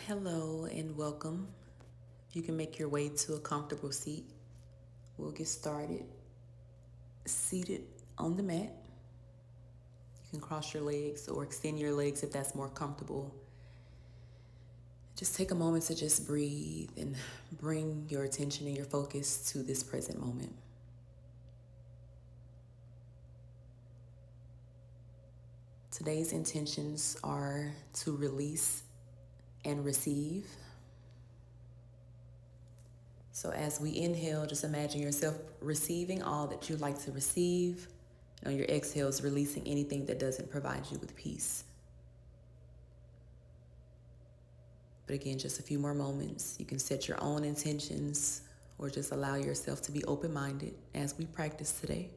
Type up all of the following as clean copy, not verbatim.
Hello and welcome. If you can make your way to a comfortable seat, we'll get started. Seated on the mat, you can cross your legs or extend your legs if that's more comfortable. Just take a moment to just breathe and bring your attention and your focus to this present moment. Today's intentions are to release and receive. So as we inhale, just imagine yourself receiving all that you'd like to receive. And on your exhales, releasing anything that doesn't provide you with peace. But again, just a few more moments. You can set your own intentions or just allow yourself to be open-minded as we practice today.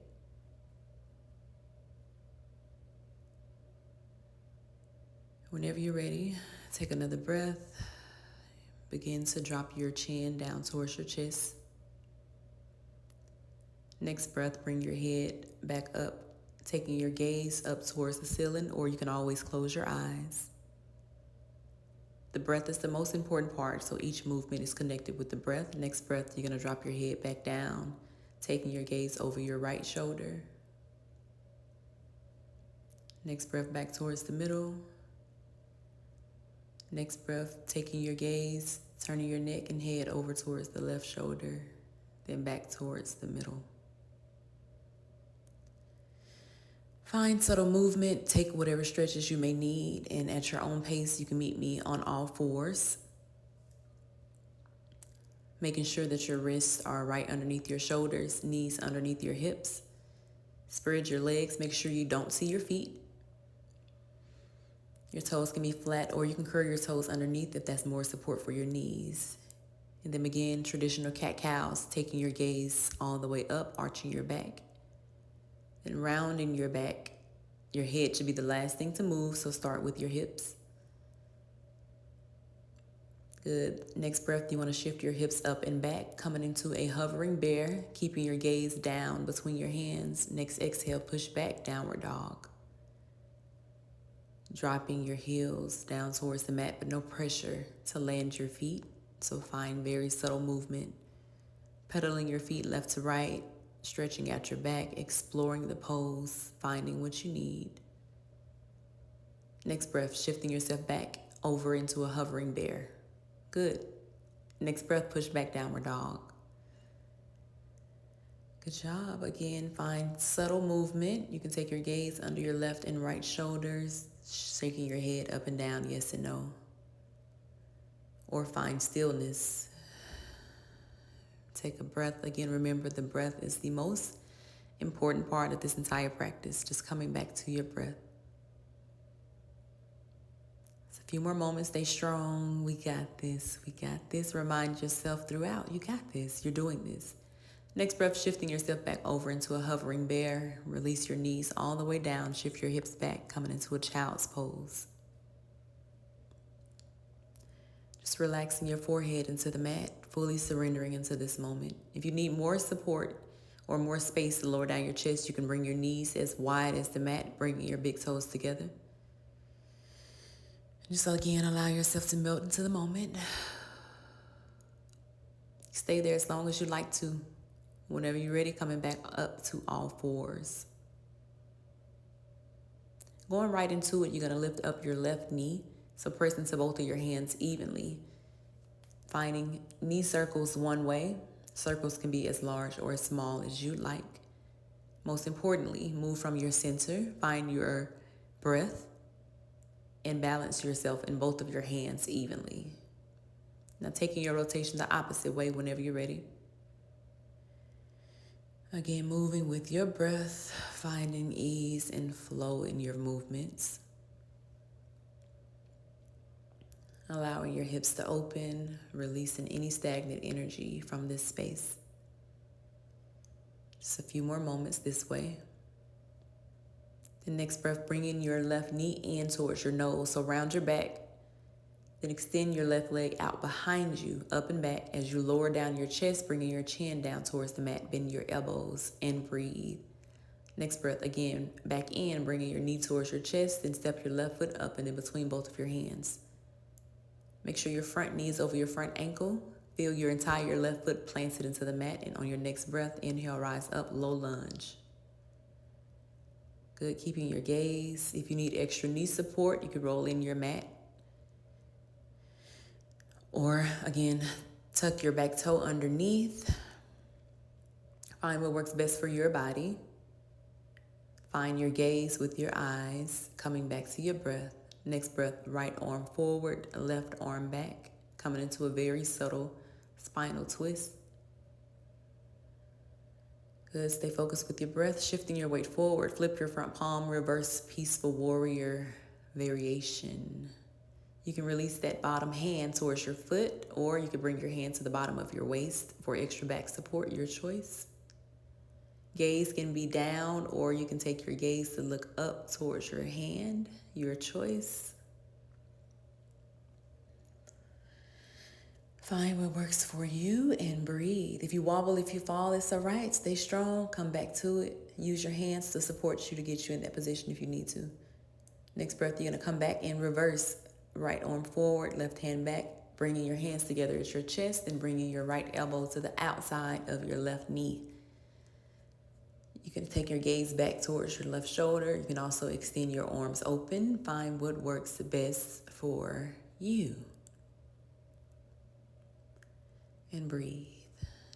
Whenever you're ready, take another breath. Begin to drop your chin down towards your chest. Next breath, bring your head back up, taking your gaze up towards the ceiling, or you can always close your eyes. The breath is the most important part, so each movement is connected with the breath. Next breath, you're going to drop your head back down, taking your gaze over your right shoulder. Next breath, back towards the middle. Next breath, taking your gaze, turning your neck and head over towards the left shoulder, then back towards the middle. Find subtle movement, take whatever stretches you may need, and at your own pace, you can meet me on all fours. Making sure that your wrists are right underneath your shoulders, knees underneath your hips. Spread your legs, make sure you don't see your feet. Your toes can be flat, or you can curl your toes underneath if that's more support for your knees. And then again, traditional cat-cows, taking your gaze all the way up, arching your back. Then rounding your back. Your head should be the last thing to move, so start with your hips. Good. Next breath, you want to shift your hips up and back, coming into a hovering bear, keeping your gaze down between your hands. Next exhale, push back, downward dog. Dropping your heels down towards the mat, but no pressure to land your feet. So find very subtle movement. Pedaling your feet left to right, stretching out your back, exploring the pose, finding what you need. Next breath, shifting yourself back over into a hovering bear. Good. Next breath, push back, downward dog. Good job. Again, find subtle movement. You can take your gaze under your left and right shoulders, shaking your head up and down, yes and no. Or find stillness. Take a breath. Again, remember the breath is the most important part of this entire practice. Just coming back to your breath. It's a few more moments. Stay strong. We got this. We got this. Remind yourself throughout. You got this. You're doing this. Next breath, shifting yourself back over into a hovering bear. Release your knees all the way down. Shift your hips back, coming into a child's pose. Just relaxing your forehead into the mat, fully surrendering into this moment. If you need more support or more space to lower down your chest, you can bring your knees as wide as the mat, bringing your big toes together. Just again, allow yourself to melt into the moment. Stay there as long as you like to. Whenever you're ready, coming back up to all fours. Going right into it, you're going to lift up your left knee. So press into both of your hands evenly. Finding knee circles one way. Circles can be as large or as small as you like. Most importantly, move from your center. Find your breath and balance yourself in both of your hands evenly. Now taking your rotation the opposite way whenever you're ready. Again, moving with your breath, finding ease and flow in your movements. Allowing your hips to open, releasing any stagnant energy from this space. Just a few more moments this way. The next breath, bringing your left knee in towards your nose, so round your back. Then extend your left leg out behind you, up and back. As you lower down your chest, bringing your chin down towards the mat, bend your elbows and breathe. Next breath, again, back in, bringing your knee towards your chest, then step your left foot up and in between both of your hands. Make sure your front knee is over your front ankle. Feel your entire left foot planted into the mat, and on your next breath, inhale, rise up, low lunge. Good, keeping your gaze. If you need extra knee support, you could roll in your mat. Or again, tuck your back toe underneath. Find what works best for your body. Find your gaze with your eyes, coming back to your breath. Next breath, right arm forward, left arm back, coming into a very subtle spinal twist. Good, stay focused with your breath, shifting your weight forward. Flip your front palm, reverse peaceful warrior variation. You can release that bottom hand towards your foot, or you can bring your hand to the bottom of your waist for extra back support, your choice. Gaze can be down, or you can take your gaze to look up towards your hand, your choice. Find what works for you and breathe. If you wobble, if you fall, it's all right. Stay strong, come back to it. Use your hands to support you to get you in that position if you need to. Next breath, you're gonna come back in reverse. Right arm forward, left hand back, bringing your hands together at your chest and bringing your right elbow to the outside of your left knee. You can take your gaze back towards your left shoulder. You can also extend your arms open. Find what works best for you. And breathe.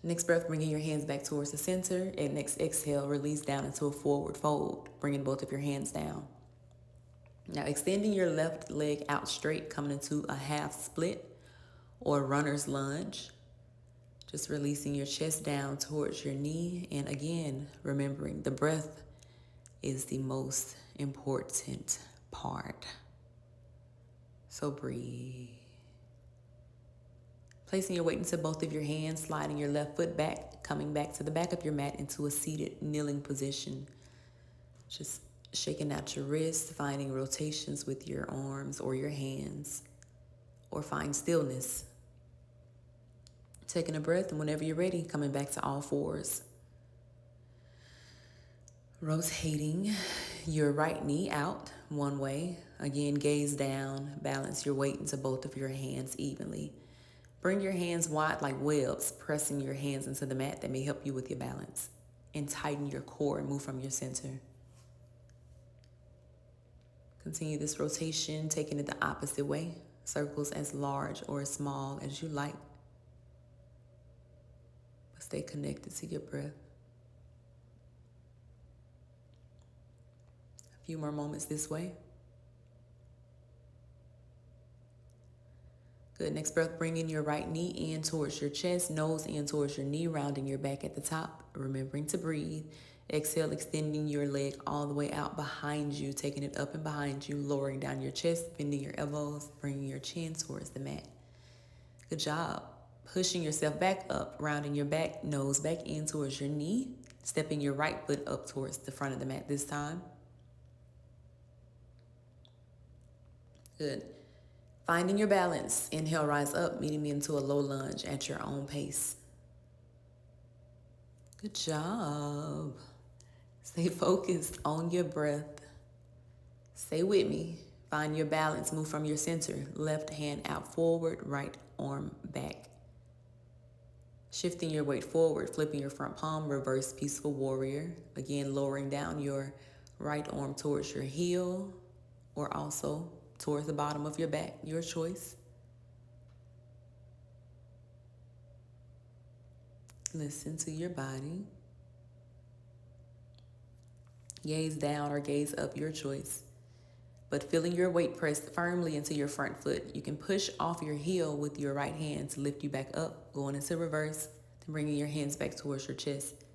Next breath, bringing your hands back towards the center. And next exhale, release down into a forward fold, bringing both of your hands down. Now extending your left leg out straight, coming into a half split or runner's lunge. Just releasing your chest down towards your knee. And again, remembering the breath is the most important part. So breathe. Placing your weight into both of your hands, sliding your left foot back, coming back to the back of your mat into a seated kneeling position. Just shaking out your wrists, finding rotations with your arms or your hands, or find stillness. Taking a breath, and whenever you're ready, coming back to all fours. Rotating your right knee out one way. Again, gaze down, balance your weight into both of your hands evenly. Bring your hands wide like webs, pressing your hands into the mat that may help you with your balance. And tighten your core and move from your center. Continue this rotation, taking it the opposite way. Circles as large or as small as you like. But stay connected to your breath. A few more moments this way. Good, next breath, bringing your right knee in towards your chest, nose in towards your knee, rounding your back at the top, remembering to breathe. Exhale, extending your leg all the way out behind you, taking it up and behind you, lowering down your chest, bending your elbows, bringing your chin towards the mat. Good job. Pushing yourself back up, rounding your back, nose back in towards your knee, stepping your right foot up towards the front of the mat this time. Good. Finding your balance. Inhale, rise up, meeting me into a low lunge at your own pace. Good job. Stay focused on your breath. Stay with me. Find your balance. Move from your center. Left hand out forward, right arm back. Shifting your weight forward, flipping your front palm, reverse peaceful warrior. Again, lowering down your right arm towards your heel or also towards the bottom of your back, your choice. Listen to your body. Gaze down or gaze up, your choice. But feeling your weight pressed firmly into your front foot, you can push off your heel with your right hand to lift you back up, going into reverse, then bringing your hands back towards your chest.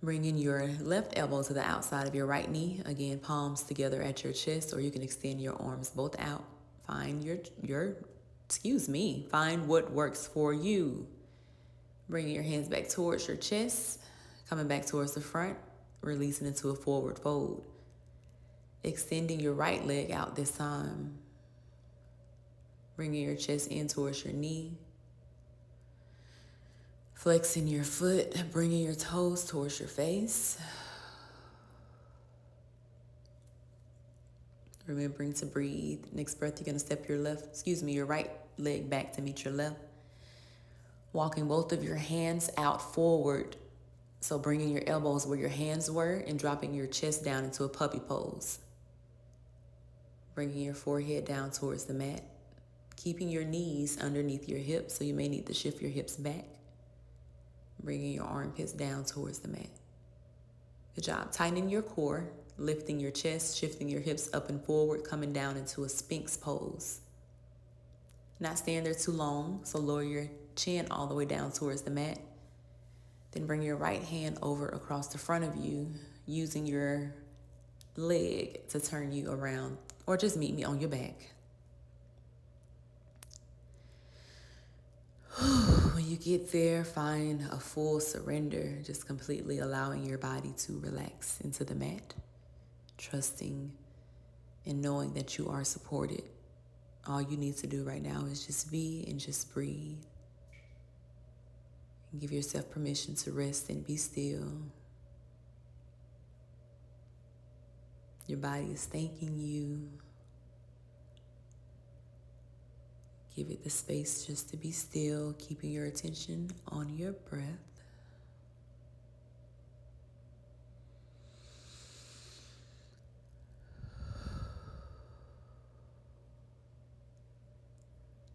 Bringing your left elbow to the outside of your right knee. Again, palms together at your chest, or you can extend your arms both out. Find find what works for you. Bringing your hands back towards your chest, coming back towards the front, releasing into a forward fold. Extending your right leg out this time. Bringing your chest in towards your knee. Flexing your foot, bringing your toes towards your face. Remembering to breathe. Next breath, you're going to step your right leg back to meet your left. Walking both of your hands out forward. So bringing your elbows where your hands were and dropping your chest down into a puppy pose. Bringing your forehead down towards the mat. Keeping your knees underneath your hips, so you may need to shift your hips back. Bringing your armpits down towards the mat. Good job. Tightening your core, lifting your chest, shifting your hips up and forward, coming down into a Sphinx pose. Not staying there too long, so lower your chin all the way down towards the mat. Then bring your right hand over across the front of you, using your leg to turn you around, or just meet me on your back. When you get there, find a full surrender, just completely allowing your body to relax into the mat, trusting and knowing that you are supported. All you need to do right now is just be and just breathe. And give yourself permission to rest and be still. Your body is thanking you. Give it the space just to be still, keeping your attention on your breath.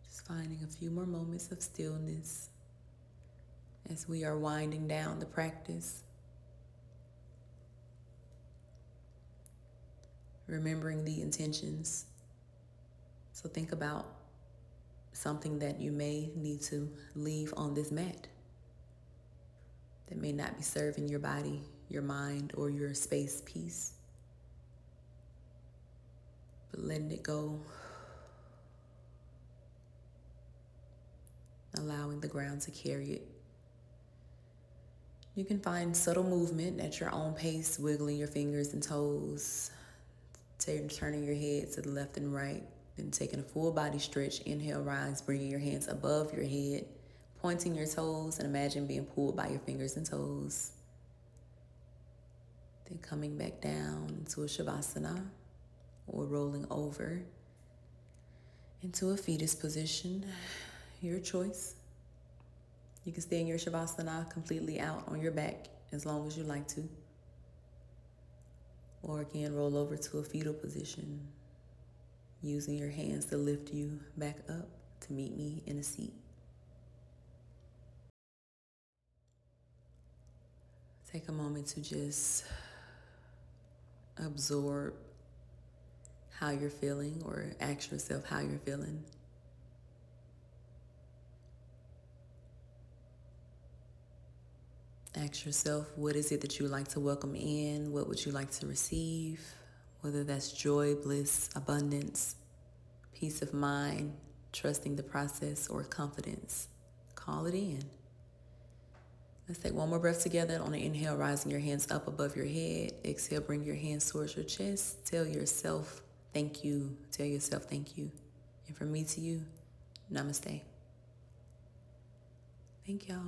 Just finding a few more moments of stillness as we are winding down the practice. Remembering the intentions. So think about something that you may need to leave on this mat that may not be serving your body, your mind, or your space peace. But letting it go, allowing the ground to carry it. You can find subtle movement at your own pace, wiggling your fingers and toes, turning your head to the left and right. Then taking a full body stretch, inhale, rise, bringing your hands above your head, pointing your toes, and imagine being pulled by your fingers and toes. Then coming back down into a Shavasana, or rolling over into a fetus position, your choice. You can stay in your Shavasana completely out on your back as long as you like to. Or again, roll over to a fetal position, using your hands to lift you back up to meet me in a seat. Take a moment to just absorb how you're feeling, or ask yourself how you're feeling. Ask yourself, what is it that you would like to welcome in? What would you like to receive? Whether that's joy, bliss, abundance, peace of mind, trusting the process, or confidence. Call it in. Let's take one more breath together. On an inhale, rising your hands up above your head. Exhale, bring your hands towards your chest. Tell yourself thank you. Tell yourself thank you. And from me to you, namaste. Thank y'all.